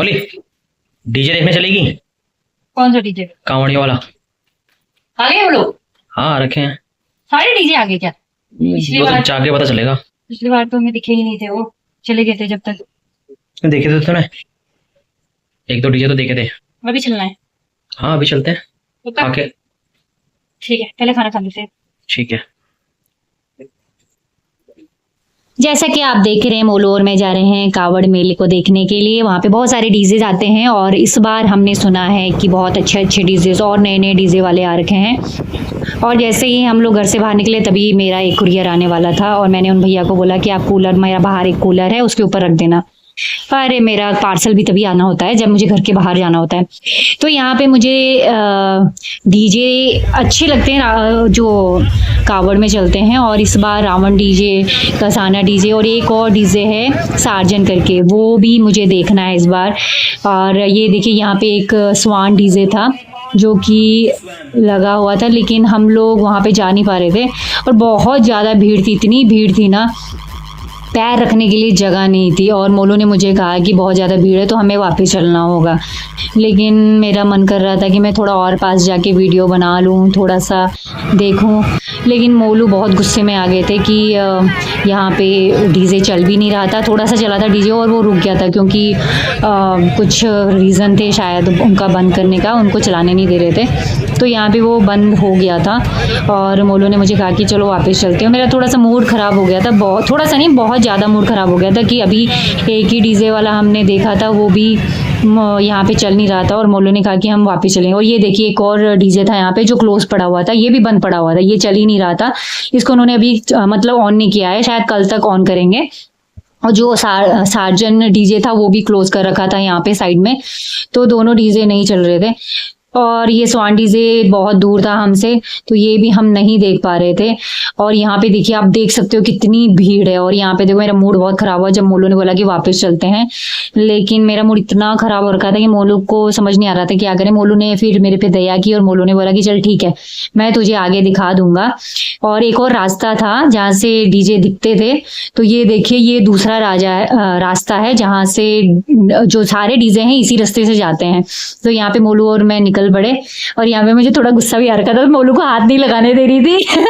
ओली, DJ देखने चलेगी? कौन सा डीजे? कांवड़िया वाला। आ गए हम लोग? हाँ रखे हैं। सारे डीजे आ गए क्या? पिछली वो तो बार जाके पता चलेगा। पिछली बार तो हमें दिखे ही नहीं थे, वो चले गए थे जब तक। देखे थे तूने? एक दो डीजे तो देखे थे। अभी चलना है? हाँ अभी चलते हैं। तो कब? आके ठीक है, पहले खाना खा लेते हैं। ठीक है। जैसा कि आप देख रहे हैं, मोलो और मैं जा रहे हैं कावड़ मेले को देखने के लिए। वहाँ पे बहुत सारे डीजे आते हैं और इस बार हमने सुना है कि बहुत अच्छे अच्छे डीजे और नए नए डीजे वाले आ रखे हैं। और जैसे ही हम लोग घर से बाहर निकले तभी मेरा एक कुरियर आने वाला था और मैंने उन भैया को बोला कि आप कूलर, मेरा बाहर एक कूलर है उसके ऊपर रख देना। अरे मेरा पार्सल भी तभी आना होता है जब मुझे घर के बाहर जाना होता है। तो यहाँ पे मुझे डीजे अच्छे लगते हैं जो कावड़ में चलते हैं। और इस बार रावण डीजे, कसाना डीजे और एक और डीजे है सार्जन करके, वो भी मुझे देखना है इस बार। और ये देखिए यहाँ पे एक स्वान डीजे था जो कि लगा हुआ था, लेकिन हम लोग वहाँ पे जा नहीं पा रहे थे और बहुत ज़्यादा भीड़ थी। इतनी भीड़ थी ना, पैर रखने के लिए जगह नहीं थी। और मोलू ने मुझे कहा कि बहुत ज़्यादा भीड़ है तो हमें वापस चलना होगा, लेकिन मेरा मन कर रहा था कि मैं थोड़ा और पास जाके वीडियो बना लूँ, थोड़ा सा देखूँ। लेकिन मोलू बहुत गुस्से में आ गए थे कि यहाँ पे डीजे चल भी नहीं रहा था। थोड़ा सा चला था डीजे और वो रुक गया था क्योंकि कुछ रीज़न थे शायद उनका बंद करने का, उनको चलाने नहीं दे रहे थे। तो यहाँ पे वो बंद हो गया था और मोलू ने मुझे कहा कि चलो वापस चलते हो। मेरा थोड़ा सा मूड ख़राब हो गया था, बहुत, थोड़ा सा नहीं, बहुत ज़्यादा मूड ख़राब हो गया था कि अभी एक ही डीजे वाला हमने देखा था, वो भी यहाँ पे चल नहीं रहा था और मोलू ने कहा कि हम वापस चलेंगे। और ये देखिए एक और डीजे था यहाँ पे जो क्लोज पड़ा हुआ था, ये भी बंद पड़ा हुआ था, ये चल ही नहीं रहा था। इसको उन्होंने अभी मतलब ऑन नहीं किया है, शायद कल तक ऑन करेंगे। और जो सार्जन डीजे था वो भी क्लोज कर रखा था यहाँ पे साइड में, तो दोनों डीजे नहीं चल रहे थे। और ये स्वान डीजे बहुत दूर था हमसे, तो ये भी हम नहीं देख पा रहे थे। और यहाँ पे देखिए, आप देख सकते हो कितनी भीड़ है। और यहाँ पे देखो मेरा मूड बहुत खराब हुआ जब मोलू ने बोला कि वापस चलते हैं, लेकिन मेरा मूड इतना खराब हो रखा था कि मोलू को समझ नहीं आ रहा था क्या करें। मोलू ने फिर मेरे पे दया की और मोलू ने बोला कि चल ठीक है, मैं तुझे आगे दिखा दूंगा। और एक और रास्ता था जहाँ से डीजे दिखते थे, तो ये देखिए ये दूसरा रास्ता है जहाँ से जो सारे डीजे हैं इसी रास्ते से जाते हैं। तो यहाँ पे मोलू और मैं निकल पड़े और यहाँ पे मुझे थोड़ा गुस्सा भी आ रखा था, मोलू को हाथ नहीं लगाने दे रही थी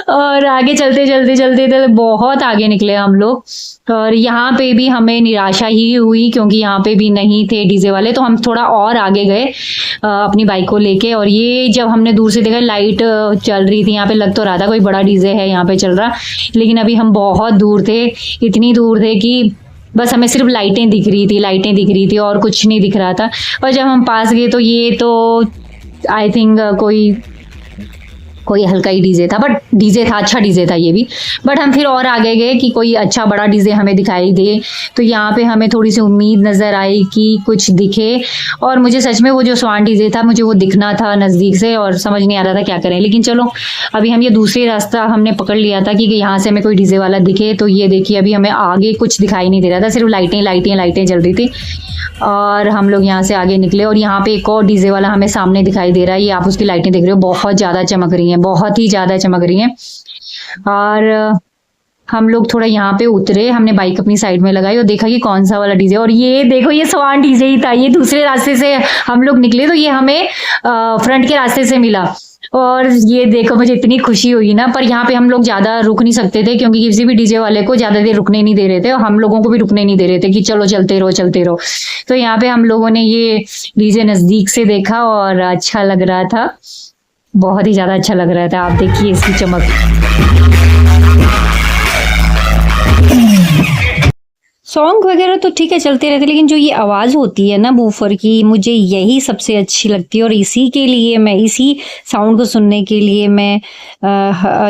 और आगे चलते चलते चलते चलते बहुत आगे निकले हम लोग। और यहाँ पे भी हमें निराशा ही हुई क्योंकि यहाँ पे भी नहीं थे डीजे वाले, तो हम थोड़ा और आगे गए अपनी बाइक को लेके। और ये जब हमने दूर से देखा लाइट चल रही थी, यहाँ पे लग तो रहा था कोई बड़ा डीजे है यहाँ पे चल रहा, लेकिन अभी हम बहुत दूर थे, इतनी दूर थे कि बस हमें सिर्फ लाइटें दिख रही थी और कुछ नहीं दिख रहा था। और जब हम पास गए तो ये तो आई थिंक कोई हल्का ही डीजे था, बट डीजे था, अच्छा डीजे था ये भी। बट हम फिर और आगे गए कि कोई अच्छा बड़ा डीजे हमें दिखाई दे, तो यहाँ पे हमें थोड़ी सी उम्मीद नज़र आई कि कुछ दिखे। और मुझे सच में वो जो स्वान डीजे था मुझे वो दिखना था नज़दीक से और समझ नहीं आ रहा था क्या करें। लेकिन चलो अभी हम ये दूसरी रास्ता हमने पकड़ लिया था कि यहाँ से हमें कोई डीजे वाला दिखे। तो ये देखिए अभी हमें आगे कुछ दिखाई नहीं दे रहा था, सिर्फ लाइटें जल रही थी। और हम लोग यहाँ से आगे निकले और यहाँ पे एक और डीजे वाला हमें सामने दिखाई दे रहा है, ये आप उसकी लाइटें देख रहे हो, बहुत ज़्यादा चमक रही हैं, बहुत ही ज़्यादा चमक रही हैं। और हम लोग थोड़ा यहाँ पे उतरे, हमने बाइक अपनी साइड में लगाई और देखा कि कौन सा वाला डीजे। और ये देखो ये स्वान डीजे ही था, ये दूसरे रास्ते से हम लोग निकले तो ये हमें फ्रंट के रास्ते से मिला। और ये देखो मुझे इतनी खुशी हुई ना, पर यहाँ पे हम लोग ज़्यादा रुक नहीं सकते थे क्योंकि किसी भी डीजे वाले को ज़्यादा देर रुकने नहीं दे रहे थे और हम लोगों को भी रुकने नहीं दे रहे थे कि चलो चलते रहो। तो यहाँ पे हम लोगों ने ये डीजे नज़दीक से देखा और अच्छा लग रहा था, बहुत ही ज़्यादा अच्छा लग रहा था। आप देखिए इसकी चमक। सॉन्ग वगैरह तो ठीक है चलते रहते, लेकिन जो ये आवाज़ होती है ना बूफर की, मुझे यही सबसे अच्छी लगती है। और इसी के लिए मैं, इसी साउंड को सुनने के लिए मैं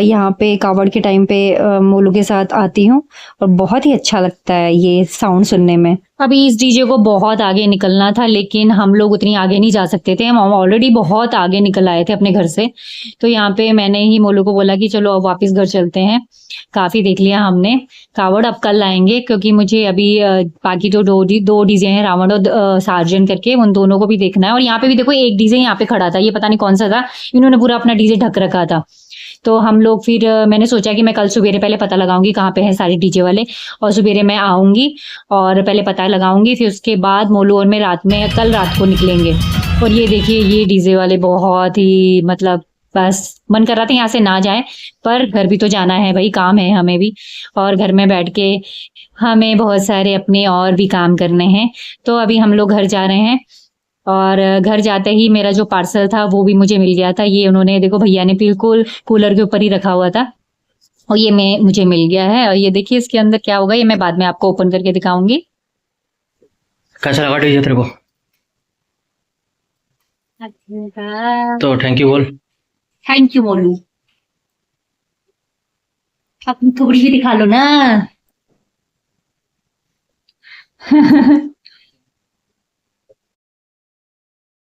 यहाँ पे कावड़ के टाइम पे मोलू के साथ आती हूँ और बहुत ही अच्छा लगता है ये साउंड सुनने में। अभी इस डीजे को बहुत आगे निकलना था, लेकिन हम लोग उतनी आगे नहीं जा सकते थे, हम ऑलरेडी बहुत आगे निकल आए थे अपने घर से। तो यहाँ पे मैंने ही मोलू को बोला कि चलो अब वापस घर चलते हैं, काफ़ी देख लिया हमने कावड़, अब कल लाएंगे क्योंकि मुझे अभी बाकी जो दो डीजे हैं रावण और सार्जन करके, उन दोनों को भी देखना है। और यहाँ पे भी देखो एक डीजे यहाँ पे खड़ा था, ये पता नहीं कौन सा था, इन्होंने पूरा अपना डीजे ढक रखा था। तो हम लोग फिर मैंने सोचा कि मैं कल सवेरे पहले पता लगाऊंगी कहाँ पे है सारे डीजे वाले, और सवेरे मैं आऊंगी और पहले पता लगाऊंगी, फिर उसके बाद मोलोर में कल रात को निकलेंगे। और ये देखिए ये डीजे वाले बहुत ही मतलब बस मन कर रहा था यहाँ से ना जाए, पर घर भी तो जाना है भाई, काम है हमें भी, और घर में बैठ के हमें बहुत सारे अपने और भी काम करने हैं। तो अभी हम लोग घर जा रहे हैं, और घर जाते ही मेरा जो पार्सल था वो भी मुझे मिल गया था। ये उन्होंने देखो भैया ने बिल्कुल कूलर के ऊपर ही रखा हुआ था, और ये मुझे मिल गया है। और ये देखिए इसके अंदर क्या होगा, ये मैं बाद में आपको ओपन करके दिखाऊंगी। कैसा लगा डीजे तेरे को? तो थैंक यू बोल। थैंक यू बोलू, अपनी थोड़ी भी दिखा लो ना।